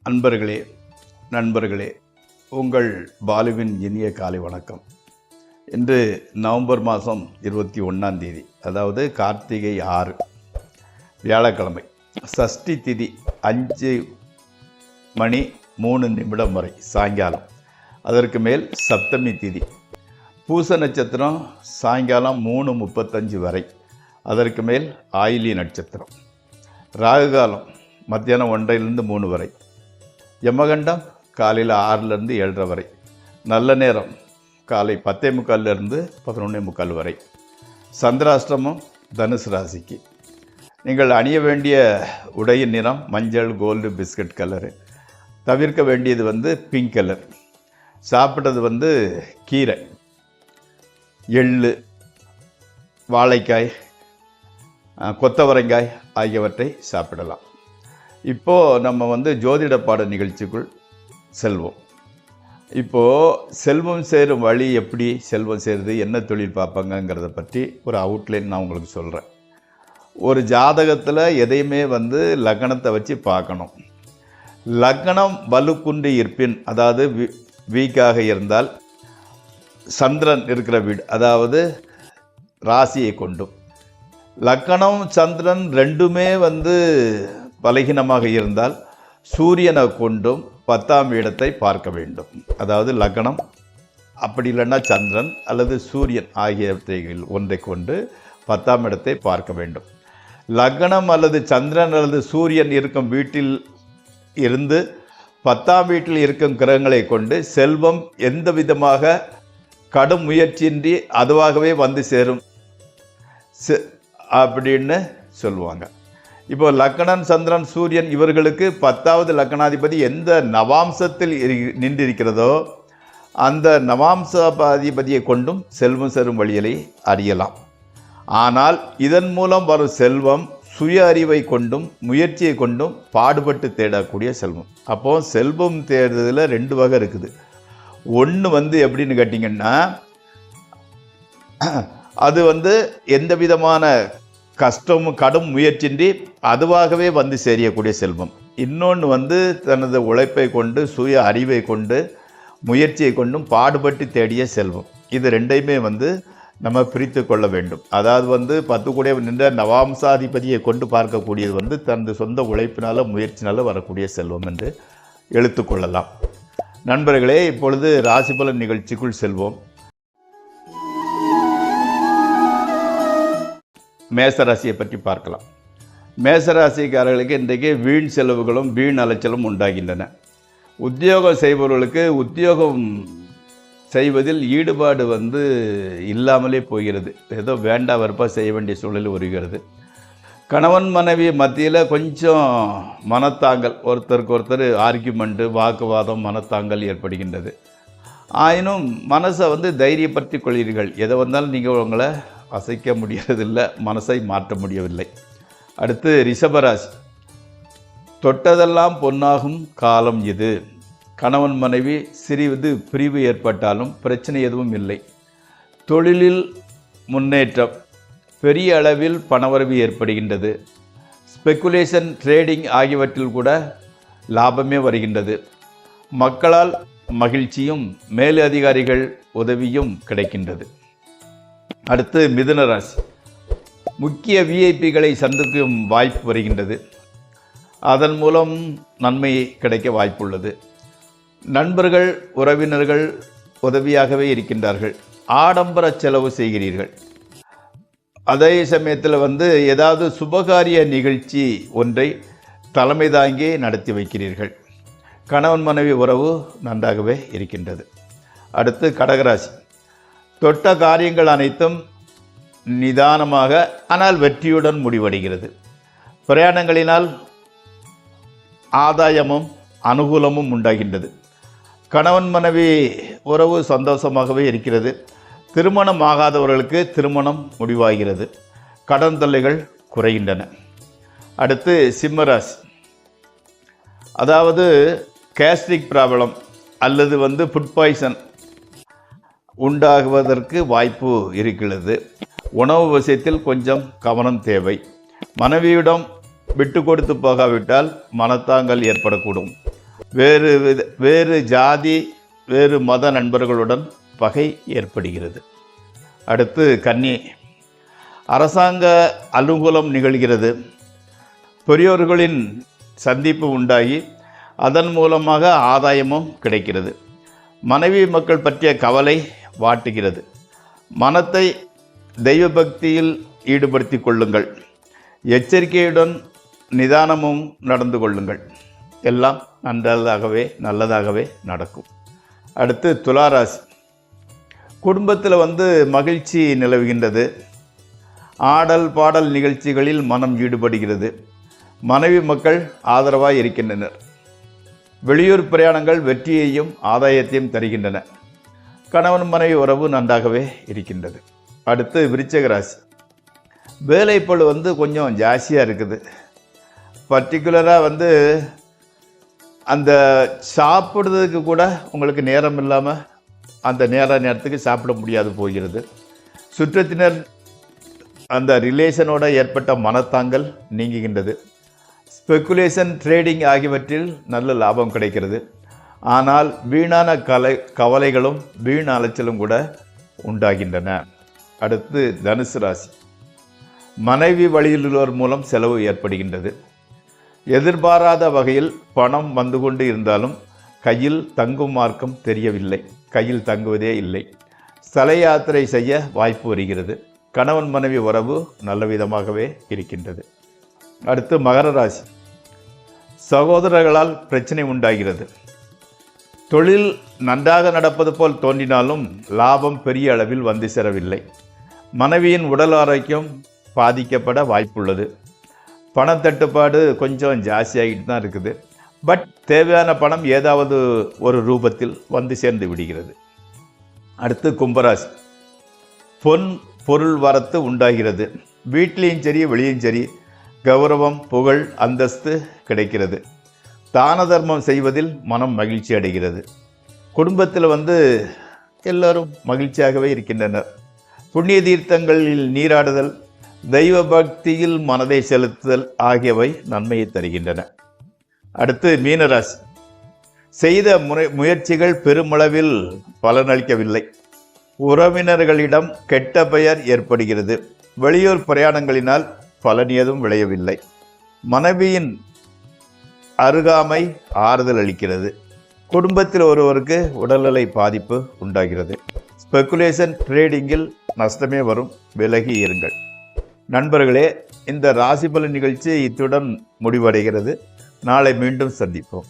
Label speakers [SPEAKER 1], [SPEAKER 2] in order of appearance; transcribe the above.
[SPEAKER 1] அன்பர்களே, நண்பர்களே, உங்கள் பாலுவின் இனிய காலை வணக்கம். இன்று நவம்பர் மாதம் 21 அதாவது கார்த்திகை 6 வியாழக்கிழமை. சஷ்டி திதி 5:03 வரை சாயங்காலம். அதற்கு மேல் சப்தமி திதி. பூச நட்சத்திரம் சாயங்காலம் 3:35 வரை. அதற்கு மேல் ஆயிலி நட்சத்திரம். ராகுகாலம் மத்தியானம் 1:03 வரை. யமகண்டம் காலையில் 6 to 7:30 வரை. நல்ல நேரம் காலை 10:45 to 11:45 வரை. சந்திராஷ்டமம் தனுசு ராசிக்கு. நீங்கள் அணிய வேண்டிய உடையின் நிறம் மஞ்சள், கோல்டு, பிஸ்கட் கலரு. தவிர்க்க வேண்டியது பிங்க் கலர். சாப்பிட்றது கீரை, எள்ளு, வாழைக்காய், கொத்தவரைக்காய் ஆகியவற்றை சாப்பிடலாம். இப்போது நம்ம ஜோதிட பாட நிகழ்ச்சிக்குள் செல்வோம். இப்போது செல்வம் சேரும் வழி, எப்படி செல்வம் சேருது, என்ன தொழில் பார்ப்பாங்கங்கிறத பற்றி ஒரு அவுட்லைன் நான் உங்களுக்கு சொல்கிறேன். ஒரு ஜாதகத்தில் எதையுமே லக்னத்தை வச்சு பார்க்கணும். லக்னம் வலுக்குன்றி இருப்பின், அதாவது வீக்காக இருந்தால் சந்திரன் இருக்கிற வீடு, அதாவது ராசியை கொண்டும். லக்னம் சந்திரன் ரெண்டுமே பலகீனமாக இருந்தால் சூரியனை கொண்டும் 10ஆம் இடத்தை பார்க்க வேண்டும். அதாவது லக்னம், அப்படி இல்லைன்னா சந்திரன் அல்லது சூரியன் ஆகியவற்றை ஒன்றை கொண்டு 10ஆம் இடத்தை பார்க்க வேண்டும். லக்னம் அல்லது சந்திரன் அல்லது சூரியன் இருக்கும் வீட்டில் இருந்து 10ஆம் வீட்டில் இருக்கும் கிரகங்களை கொண்டு செல்வம் எந்த விதமாக கடும் முயற்சியின்றி அதுவாகவே சேரும் அப்படின்னு சொல்லுவாங்க. இப்போ லக்னம், சந்திரன், சூரியன் இவர்களுக்கு 10வது லக்னாதிபதி எந்த நவாம்சத்தில் நின்றிருக்கிறதோ அந்த நவாம்சாதிபதியை கொண்டும் செல்வம் சேரும் வழிகளை அறியலாம். ஆனால் இதன் மூலம் வரும் செல்வம் சுய அறிவை கொண்டும் முயற்சியை கொண்டும் பாடுபட்டு தேடக்கூடிய செல்வம். அப்போது செல்வம் தேடுறதுல 2 வகை இருக்குது. ஒன்று எப்படின்னு கேட்டிங்கன்னா, அது எந்த விதமான கஷ்டமும் கடும் முயற்சின்றி அதுவாகவே சேரியக்கூடிய செல்வம். இன்னொன்று தனது உழைப்பை கொண்டு சுய அறிவை கொண்டு முயற்சியை கொண்டும் பாடுபட்டு தேடிய செல்வம். இது ரெண்டையுமே நம்ம பிரித்து கொள்ள வேண்டும். அதாவது 10 கூட நின்ற நவாம்சாதிபதியை கொண்டு பார்க்கக்கூடியது தனது சொந்த உழைப்பினால் முயற்சினால் வரக்கூடிய செல்வம் என்று எடுத்துக்கொள்ளலாம். நண்பர்களே, இப்பொழுது ராசிபலன் நிகழ்ச்சிக்குள் செல்வோம். மேசராசியை பற்றி பார்க்கலாம். மேசராசிக்காரர்களுக்கு இன்றைக்கு வீண் செலவுகளும் வீண் அலைச்சலும் உண்டாகின்றன. உத்தியோகம் செய்பவர்களுக்கு உத்தியோகம் செய்வதில் ஈடுபாடு இல்லாமலே போகிறது. ஏதோ வேண்டா வெறுப்பாக செய்ய வேண்டிய சூழல் வருகிறது. கணவன் மனைவி மத்தியில் கொஞ்சம் மனத்தாங்கல், ஒருத்தருக்கு ஒருத்தர் ஆர்கியூமெண்ட்டு, வாக்குவாதம், மனத்தாங்கல் ஏற்படுகின்றது. ஆயினும் மனசை தைரியப்படுத்தி கொள்கிறீர்கள். எதை வந்தாலும் நீங்கள் உங்களை அசைக்க முடியறதில்லை, மனசை மாற்ற முடியவில்லை. அடுத்து ரிஷபராசி. தொட்டதெல்லாம் பொன்னாகும் காலம் இது. கணவன் மனைவி சிறிது பிரிவு ஏற்பட்டாலும் பிரச்சனை எதுவும் இல்லை. தொழிலில் முன்னேற்றம், பெரிய அளவில் பணவரவு ஏற்படுகின்றது. ஸ்பெக்குலேஷன், ட்ரேடிங் ஆகியவற்றில் கூட லாபமே வருகின்றது. மக்களால் மகிழ்ச்சியும் மேலதிகாரிகள் உதவியும் கிடைக்கின்றது. அடுத்து மிதுன ராசி. முக்கிய விஐபிகளை சந்திக்கும் வாய்ப்பு வருகின்றது. அதன் மூலம் நன்மை கிடைக்க வாய்ப்புள்ளது. நண்பர்கள், உறவினர்கள் உதவியாகவே இருக்கின்றார்கள். ஆடம்பர செலவு செய்கிறீர்கள். அதே சமயத்தில் ஏதாவது சுபகாரிய நிகழ்ச்சி ஒன்றை தலைமை தாங்கி நடத்தி வைக்கிறீர்கள். கணவன் மனைவி உறவு நன்றாகவே இருக்கின்றது. அடுத்து கடகராசி. தொட்ட காரியங்கள் அனைத்தும் நிதானமாக ஆனால் வெற்றியுடன் முடிவடைகிறது. பிரயாணங்களினால் ஆதாயமும் அனுகூலமும் உண்டாகின்றது. கணவன் மனைவி உறவு சந்தோஷமாகவே இருக்கிறது. திருமணம் ஆகாதவர்களுக்கு திருமணம் முடிவாகிறது. கடன் தொல்லைகள் குறைகின்றன. அடுத்து சிம்மராசி. அதாவது கேஸ்ட்ரிக் ப்ராப்ளம் அல்லது ஃபுட் பாய்சன் உண்டாகுவதற்கு வாய்ப்பு இருக்கிறது. உணவு விஷயத்தில் கொஞ்சம் கவனம் தேவை. மனைவியிடம் விட்டு கொடுத்து போகாவிட்டால் மனத்தாங்கல் ஏற்படக்கூடும். வேறு ஜாதி வேறு மத நண்பர்களுடன் பகை ஏற்படுகிறது. அடுத்து கன்னி, அரசாங்க அலுவலம் நிகழ்கிறது. பெரியோர்களின் சந்திப்பு உண்டாகி அதன் மூலமாக ஆதாயமும் கிடைக்கிறது. மனைவி மக்கள் பற்றிய கவலை வாட்டுகிறது. மனத்தை தெய்வ பக்தியில் ஈடுபடுத்தி கொள்ளுங்கள். எச்சரிக்கையுடன் நிதானமும் நடந்து கொள்ளுங்கள். எல்லாம் நல்லதாகவே நடக்கும். அடுத்து துளாராசி, குடும்பத்தில் மகிழ்ச்சி நிலவுகின்றது. ஆடல் பாடல் நிகழ்ச்சிகளில் மனம் ஈடுபடுகிறது. மனைவி மக்கள் ஆதரவாக இருக்கின்றனர். வெளியூர் பிரயாணங்கள் வெற்றியையும் ஆதாயத்தையும் தருகின்றன. கணவன் மனைவி உறவு நன்றாகவே இருக்கின்றது. அடுத்து விருச்சிக ராசி, வேலைப்பளு கொஞ்சம் ஜாஸ்தியாக இருக்குது. பர்டிகுலராக அந்த சாப்பிட்றதுக்கு கூட உங்களுக்கு நேரம் இல்லாமல் அந்த நேரத்துக்கு சாப்பிட முடியாது போகிறது. சுற்றத்தினர் அந்த ரிலேஷனோட ஏற்பட்ட மனத்தாங்கல் நீங்குகின்றது. ஸ்பெக்குலேஷன் ட்ரேடிங் ஆகியவற்றில் நல்ல லாபம் கிடைக்கிறது. ஆனால் வீணான கவலைகளும் வீண் அலைச்சலும் கூட உண்டாகின்றன. அடுத்து தனுசு ராசி, மனைவி வழியிலுள்ளோர் மூலம் செலவு ஏற்படுகின்றது. எதிர்பாராத வகையில் பணம் வந்து கொண்டு இருந்தாலும் கையில் தங்கும் மார்க்கம் தெரியவில்லை. கையில் தங்குவதே இல்லை. ஸ்தல யாத்திரை செய்ய வாய்ப்பு வருகிறது. கணவன் மனைவி உறவு நல்ல விதமாகவே இருக்கின்றது. அடுத்து மகர ராசி, சகோதரர்களால் பிரச்சனை உண்டாகிறது. தொழில் நன்றாக நடப்பது போல் தோன்றினாலும் லாபம் பெரிய அளவில் வந்து சேரவில்லை. மனைவியின் உடல் ஆரோக்கியம் பாதிக்கப்பட வாய்ப்புள்ளது. பணத்தட்டுப்பாடு கொஞ்சம் ஜாஸ்தியாகிட்டு தான் இருக்குது. பட் தேவையான பணம் ஏதாவது ஒரு ரூபத்தில் வந்து சேர்ந்து விடுகிறது. அடுத்து கும்பராசி, பொருள் வரத்து உண்டாகிறது. வீட்டிலையும் சரி வெளியும் சரி கௌரவம் புகழ் அந்தஸ்து கிடைக்கிறது. தான தர்மம் செய்வதில் மனம் மகிழ்ச்சி அடைகிறது. குடும்பத்தில் எல்லோரும் மகிழ்ச்சியாகவே இருக்கின்றனர். புண்ணிய தீர்த்தங்களில் நீராடுதல் தெய்வ பக்தியில் மனதை செலுத்துதல் ஆகியவை நன்மையை தருகின்றன. அடுத்து மீனராசி, செய்த முயற்சிகள் பெருமளவில் பலனளிக்கவில்லை. உறவினர்களிடம் கெட்ட பெயர் ஏற்படுகிறது. வெளியூர் பிரயாணங்களினால் பலன் ஏதும் விளையவில்லை. மனைவியின் அருகாமை ஆறுதல் அளிக்கிறது. குடும்பத்தில் ஒருவருக்கு உடல்நலை பாதிப்பு உண்டாகிறது. ஸ்பெக்குலேஷன் ட்ரேடிங்கில் நஷ்டமே வரும். விலகி இருங்கள். நண்பர்களே, இந்த ராசி பலன் நிகழ்ச்சி இத்துடன் முடிவடைகிறது. நாளை மீண்டும் சந்திப்போம்.